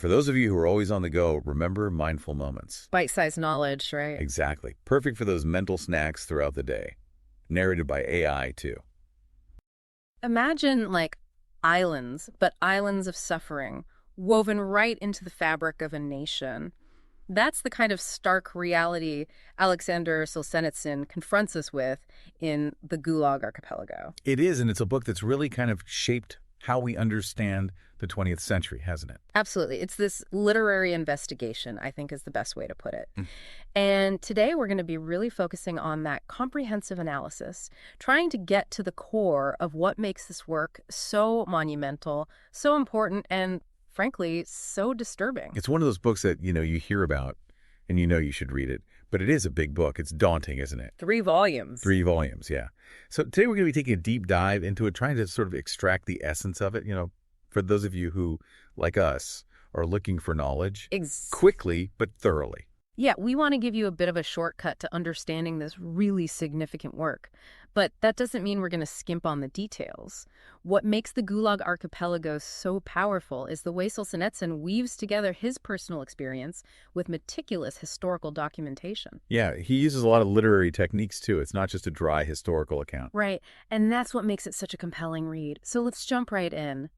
For those of you who are always on the go, remember mindful moments. Bite-sized knowledge, right? Exactly. Perfect for those mental snacks throughout the day. Narrated by AI, too. Imagine, like, islands, but islands of suffering, woven right into the fabric of a nation. That's the kind of stark reality Aleksandr Solzhenitsyn confronts us with in the Gulag Archipelago. It is, and it's a book that's really kind of shaped how we understand the 20th century, hasn't it? Absolutely. It's this literary investigation, I think is the best way to put it. Mm. And today we're going to be really focusing on that comprehensive analysis, trying to get to the core of what makes this work so monumental, so important, and frankly, so disturbing. It's one of those books that, you hear about and you should read it. But it is a big book. It's daunting, isn't it? 3 volumes. 3 volumes, yeah. So today we're going to be taking a deep dive into it, trying to sort of extract the essence of it, for those of you who, like us, are looking for knowledge quickly but thoroughly. Yeah, we want to give you a bit of a shortcut to understanding this really significant work. But that doesn't mean we're going to skimp on the details. What makes the Gulag Archipelago so powerful is the way Solzhenitsyn weaves together his personal experience with meticulous historical documentation. Yeah, he uses a lot of literary techniques, too. It's not just a dry historical account. Right, and that's what makes it such a compelling read. So let's jump right in.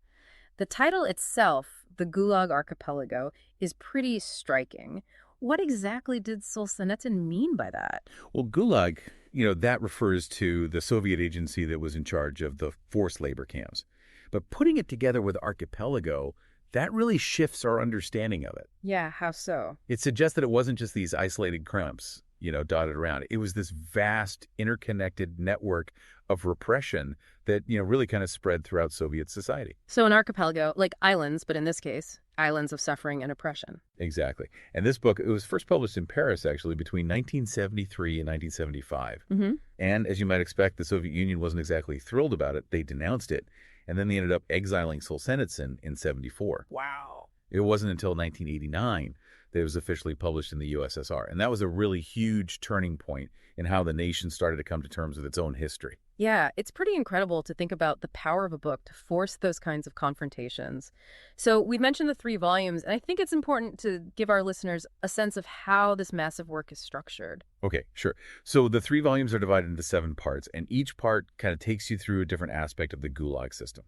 The title itself, the Gulag Archipelago, is pretty striking. What exactly did Solzhenitsyn mean by that? Well, Gulag, that refers to the Soviet agency that was in charge of the forced labor camps. But putting it together with archipelago, that really shifts our understanding of it. Yeah, how so? It suggests that it wasn't just these isolated camps, dotted around. It was this vast, interconnected network of repression that, really kind of spread throughout Soviet society. So an archipelago, like islands, but in this case, islands of suffering and oppression. Exactly. And this book, it was first published in Paris, actually, between 1973 and 1975. Mm-hmm. And as you might expect, the Soviet Union wasn't exactly thrilled about it. They denounced it. And then they ended up exiling Solzhenitsyn in 74. Wow. It wasn't until 1989 that it was officially published in the USSR. And that was a really huge turning point in how the nation started to come to terms with its own history. Yeah, it's pretty incredible to think about the power of a book to force those kinds of confrontations. So we mentioned the 3 volumes, and I think it's important to give our listeners a sense of how this massive work is structured. Okay, sure. So the 3 volumes are divided into 7 parts, and each part kind of takes you through a different aspect of the Gulag system.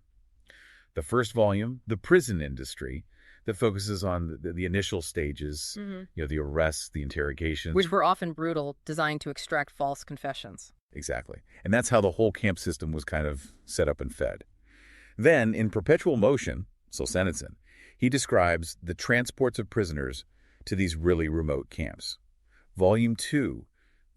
The first volume, the prison industry, that focuses on the initial stages, the arrests, the interrogations. Which were often brutal, designed to extract false confessions. Exactly. And that's how the whole camp system was kind of set up and fed. Then, in Perpetual Motion, Solzhenitsyn, he describes the transports of prisoners to these really remote camps. Volume 2,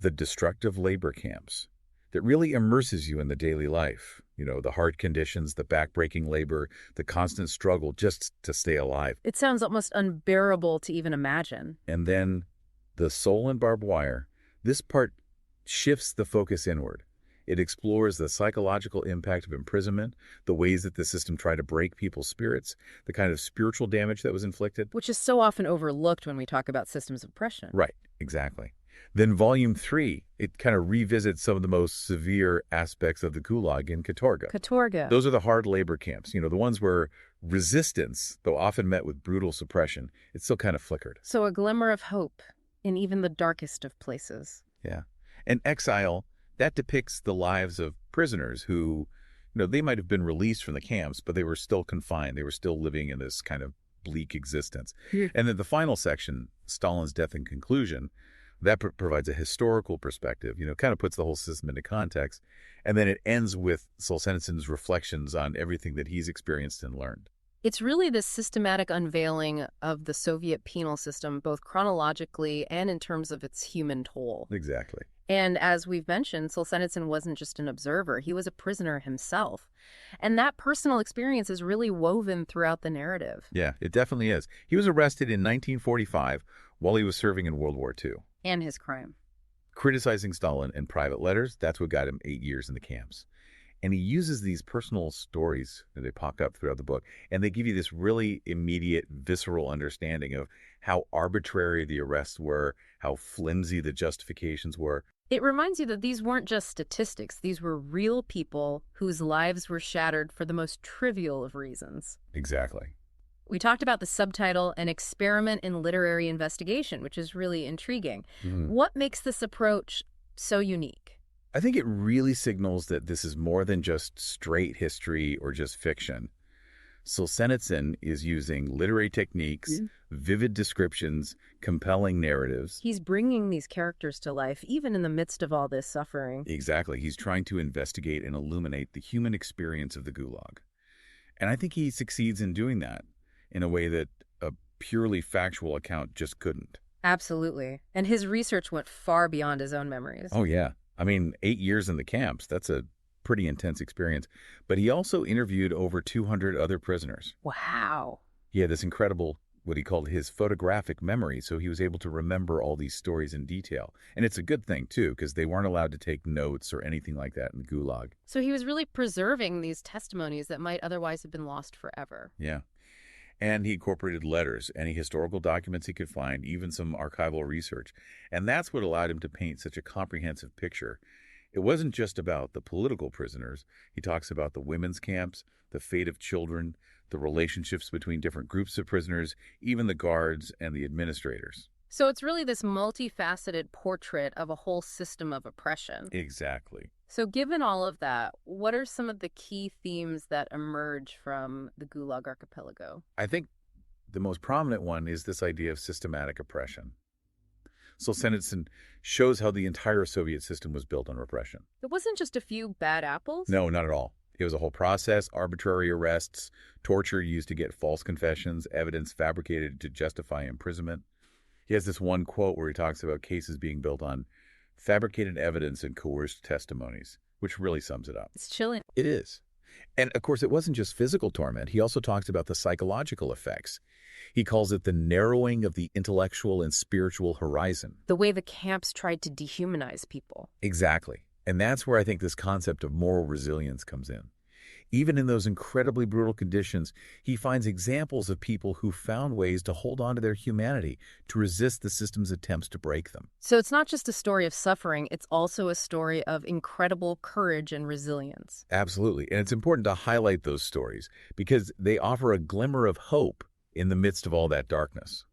the destructive labor camps, that really immerses you in the daily life. The hard conditions, the backbreaking labor, the constant struggle just to stay alive. It sounds almost unbearable to even imagine. And then the soul and barbed wire. This part shifts the focus inward. It explores the psychological impact of imprisonment, the ways that the system tried to break people's spirits, the kind of spiritual damage that was inflicted. Which is so often overlooked when we talk about systems of oppression. Right, exactly. Then Volume 3, it kind of revisits some of the most severe aspects of the Gulag in Katorga. Katorga. Those are the hard labor camps, the ones where resistance, though often met with brutal suppression, it still kind of flickered. So a glimmer of hope in even the darkest of places. Yeah. And Exile, that depicts the lives of prisoners who, they might have been released from the camps, but they were still confined. They were still living in this kind of bleak existence. And then the final section, Stalin's Death and Conclusion, that provides a historical perspective, kind of puts the whole system into context. And then it ends with Solzhenitsyn's reflections on everything that he's experienced and learned. It's really this systematic unveiling of the Soviet penal system, both chronologically and in terms of its human toll. Exactly. And as we've mentioned, Solzhenitsyn wasn't just an observer. He was a prisoner himself. And that personal experience is really woven throughout the narrative. Yeah, it definitely is. He was arrested in 1945 while he was serving in World War II. And his crime. Criticizing Stalin in private letters, that's what got him 8 years in the camps. And he uses these personal stories, and they pop up throughout the book, and they give you this really immediate, visceral understanding of how arbitrary the arrests were, how flimsy the justifications were. It reminds you that these weren't just statistics. These were real people whose lives were shattered for the most trivial of reasons. Exactly. We talked about the subtitle, An Experiment in Literary Investigation, which is really intriguing. Mhm. What makes this approach so unique? I think it really signals that this is more than just straight history or just fiction. Solzhenitsyn is using literary techniques, vivid descriptions, compelling narratives. He's bringing these characters to life, even in the midst of all this suffering. Exactly. He's trying to investigate and illuminate the human experience of the Gulag. And I think he succeeds in doing that in a way that a purely factual account just couldn't. Absolutely. And his research went far beyond his own memories. Oh, yeah. I mean, 8 years in the camps, that's a pretty intense experience. But he also interviewed over 200 other prisoners. Wow. He had this incredible, what he called his photographic memory, so he was able to remember all these stories in detail. And it's a good thing, too, because they weren't allowed to take notes or anything like that in the Gulag. So he was really preserving these testimonies that might otherwise have been lost forever. Yeah. And he incorporated letters, any historical documents he could find, even some archival research. And that's what allowed him to paint such a comprehensive picture. It wasn't just about the political prisoners. He talks about the women's camps, the fate of children, the relationships between different groups of prisoners, even the guards and the administrators. So it's really this multifaceted portrait of a whole system of oppression. Exactly. So given all of that, what are some of the key themes that emerge from the Gulag Archipelago? I think the most prominent one is this idea of systematic oppression. Solzhenitsyn shows how the entire Soviet system was built on repression. It wasn't just a few bad apples? No, not at all. It was a whole process, arbitrary arrests, torture used to get false confessions, evidence fabricated to justify imprisonment. He has this one quote where he talks about cases being built on fabricated evidence and coerced testimonies, which really sums it up. It's chilling. It is. And of course, it wasn't just physical torment. He also talks about the psychological effects. He calls it the narrowing of the intellectual and spiritual horizon. The way the camps tried to dehumanize people. Exactly. And that's where I think this concept of moral resilience comes in. Even in those incredibly brutal conditions, he finds examples of people who found ways to hold on to their humanity, to resist the system's attempts to break them. So it's not just a story of suffering, it's also a story of incredible courage and resilience. Absolutely. And it's important to highlight those stories because they offer a glimmer of hope in the midst of all that darkness.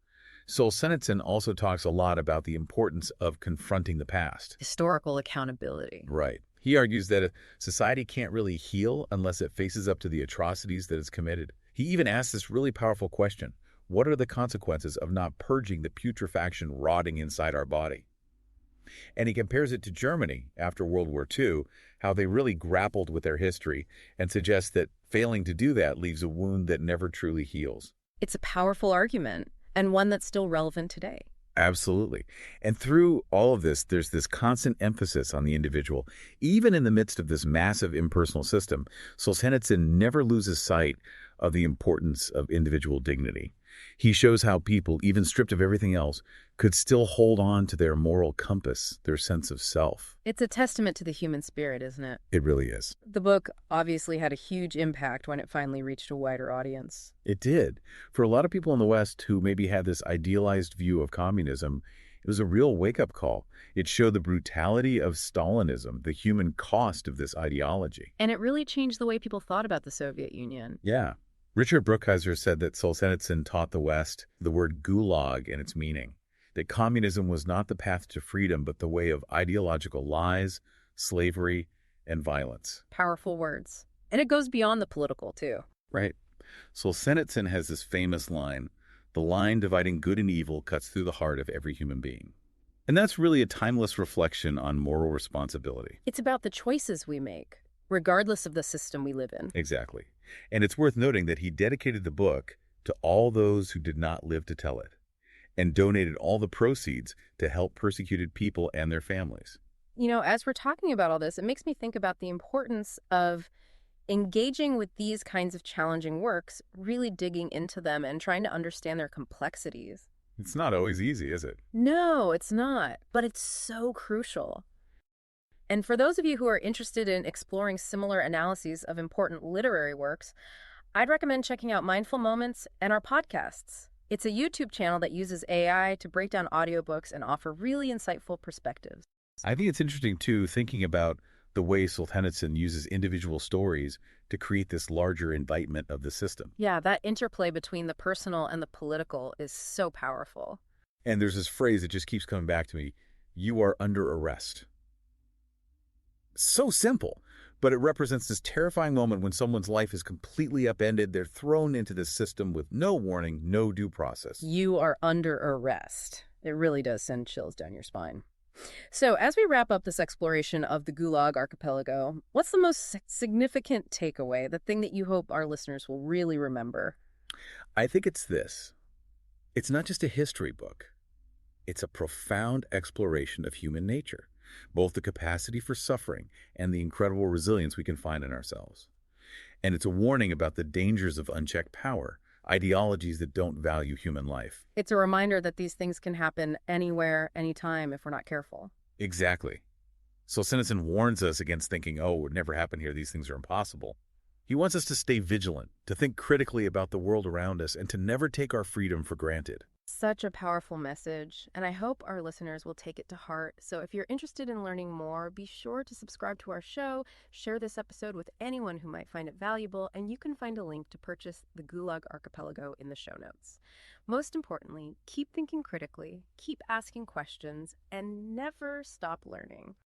Solzhenitsyn also talks a lot about the importance of confronting the past. Historical accountability. Right. He argues that a society can't really heal unless it faces up to the atrocities that it's committed. He even asks this really powerful question: what are the consequences of not purging the putrefaction rotting inside our body? And he compares it to Germany after World War II, how they really grappled with their history, and suggests that failing to do that leaves a wound that never truly heals. It's a powerful argument, and one that's still relevant today. Absolutely. And through all of this, there's this constant emphasis on the individual. Even in the midst of this massive impersonal system, Solzhenitsyn never loses sight of the importance of individual dignity. He shows how people, even stripped of everything else, could still hold on to their moral compass, their sense of self. It's a testament to the human spirit, isn't it? It really is. The book obviously had a huge impact when it finally reached a wider audience. It did. For a lot of people in the West who maybe had this idealized view of communism, it was a real wake-up call. It showed the brutality of Stalinism, the human cost of this ideology. And it really changed the way people thought about the Soviet Union. Yeah. Richard Brookhiser said that Solzhenitsyn taught the West the word gulag and its meaning, that communism was not the path to freedom, but the way of ideological lies, slavery, and violence. Powerful words. And it goes beyond the political, too. Right. Solzhenitsyn has this famous line: the line dividing good and evil cuts through the heart of every human being. And that's really a timeless reflection on moral responsibility. It's about the choices we make, regardless of the system we live in. Exactly. And it's worth noting that he dedicated the book to all those who did not live to tell it, and donated all the proceeds to help persecuted people and their families. You know, as we're talking about all this, it makes me think about the importance of engaging with these kinds of challenging works, really digging into them and trying to understand their complexities. It's not always easy, is it? No, it's not, but it's so crucial. And for those of you who are interested in exploring similar analyses of important literary works, I'd recommend checking out Mindful Moments and our podcasts. It's a YouTube channel that uses AI to break down audiobooks and offer really insightful perspectives. I think it's interesting, too, thinking about the way Solzhenitsyn uses individual stories to create this larger indictment of the system. Yeah, that interplay between the personal and the political is so powerful. And there's this phrase that just keeps coming back to me: you are under arrest. So simple, but it represents this terrifying moment when someone's life is completely upended. They're thrown into this system with no warning, no due process. You are under arrest. It really does send chills down your spine. So, as we wrap up this exploration of the Gulag Archipelago, what's the most significant takeaway, the thing that you hope our listeners will really remember? I think it's this. It's not just a history book. It's a profound exploration of human nature, both the capacity for suffering and the incredible resilience we can find in ourselves. And it's a warning about the dangers of unchecked power, ideologies that don't value human life. It's a reminder that these things can happen anywhere, anytime, if we're not careful. Exactly. Solzhenitsyn warns us against thinking, oh, it would never happen here, these things are impossible. He wants us to stay vigilant, to think critically about the world around us, and to never take our freedom for granted. Such a powerful message, and I hope our listeners will take it to heart. So if you're interested in learning more, be sure to subscribe to our show, share this episode with anyone who might find it valuable, and you can find a link to purchase the Gulag Archipelago in the show notes. Most importantly, keep thinking critically, keep asking questions, and never stop learning.